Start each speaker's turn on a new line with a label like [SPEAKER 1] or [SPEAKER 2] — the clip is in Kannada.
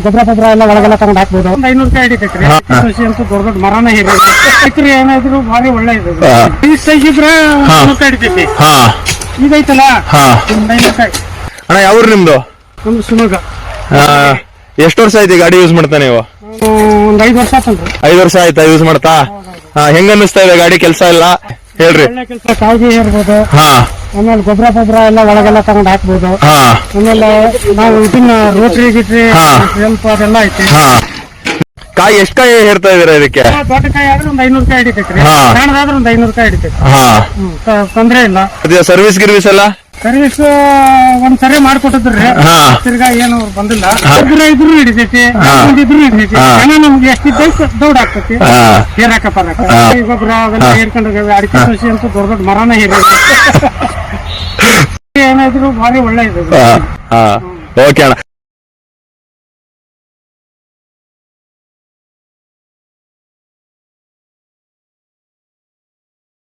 [SPEAKER 1] ಗೊಬ್ಬರ ಎಲ್ಲ ಒಳಗೆಲ್ಲ ತಗೊಂಡ್ ಹಾಕ್ಬೋದು. ಒಂದ್ 500 ರೂಪಾಯಿ ಹಿಡಿತೈತ್ರಿ. ಕೃಷಿ ಅಂತೂ ದೊಡ್ಡ ದೊಡ್ಡ ಮರನ ಹಿರಿ ರೈತರು ಏನಾದ್ರು ಭಾರಿ ಒಳ್ಳೆ ಇದೆ. ಈ ಸೈಜ್ ಇದ್ರೆ 100 ರೂಪಾಯಿ ಹಿಡಿತೈತಿ. ಇದೈತಲ್ಲ 500 ರೂಪಾಯಿ.
[SPEAKER 2] ಅಣ್ಣ ಯಾವ್ರು ನಿಮ್ದು?
[SPEAKER 1] ನಮ್ದು ಶಿವಮೊಗ್ಗ.
[SPEAKER 2] ಎಷ್ಟು ವರ್ಷ ಆಯ್ತು ಗಾಡಿ ಯೂಸ್ ಮಾಡ್ತಾ ನೀವು?
[SPEAKER 1] ಒಂದ್ 5 ವರ್ಷ ಆತಂದ್ರಿ.
[SPEAKER 2] 5 ವರ್ಷ ಆಯ್ತಾ ಯೂಸ್ ಮಾಡ್ತಾ? ಹೆಂಗ ಅನ್ನಿಸ್ತಾ ಇದೆ ಗಾಡಿ ಕೆಲಸ ಎಲ್ಲ ಹೇಳ್ರಿ.
[SPEAKER 1] ಒಳ್ಳೆ ಕೆಲಸ, ಕಾಯ್ದೆ ಇರ್ಬೋದು. ಆಮೇಲೆ ಗೊಬ್ಬರ ಎಲ್ಲ ಒಳಗೆಲ್ಲ ತಗೊಂಡ್ ಹಾಕ್ಬೋದು. ಆಮೇಲೆ ನಾವು ಇದನ್ನ ರೋಟ್ರಿ ಗಿಟ್ರಿ ಸ್ವಲ್ಪ ಅದೆಲ್ಲ ಐತಿ.
[SPEAKER 2] ಕಾಯಿ ಎಷ್ಟ್ ಕಾಯಿ ಹೇರ್ತಾ ಇದೀರಾ ಇದಕ್ಕೆ?
[SPEAKER 1] ದೊಡ್ಡ ಕಾಯಿ ಆದ್ರೆ ಒಂದ್ 500 ರೂಪಾಯಿ ಹಿಡಿತೈತ್ರಿ. ಸಣ್ಣದಾದ್ರೆ ಒಂದ್ 500 ರೂಪಾಯಿ ಹಿಡಿತೈತಿ. ತೊಂದ್ರೆ ಇಲ್ಲ.
[SPEAKER 2] ಸರ್ವಿಸ್ ಗಿರ್ವಿಸ್ ಎಲ್ಲ
[SPEAKER 1] ಸರ್ವಿಸ್ ಒಂದ್ಸರಿ ಮಾಡ್ಕೊಟ್ಟಿದ್ರಿ. ತಿರ್ಗಾ ಏನು ಬಂದಿಲ್ಲ. ಇದ್ರು ಹಿಡಿತೈತಿ, ಇದ್ರು ಹಿಡಿತೈತಿ. ಜನ ನಮ್ಗೆ ಎಷ್ಟಿದ್ದ ದೌಡ್ ಆಗ್ತೈತಿ. ಹೇರಾಕ ಪರಾಕ ಗೊಬ್ಬರ ಅವೆಲ್ಲ ಹೇರ್ಕೊಂಡ್ರಿ. ಅಡಿಕೆ ಕೃಷಿ ಅಂತೂ ದೊಡ್ಡ ದೊಡ್ಡ ಮರನ ಹೇರಿ ಏನಾದ್ರು ಭಾರಿ ಒಳ್ಳೆ ಇದೆ.
[SPEAKER 2] ಓಕೆ ಅಣ್ಣ.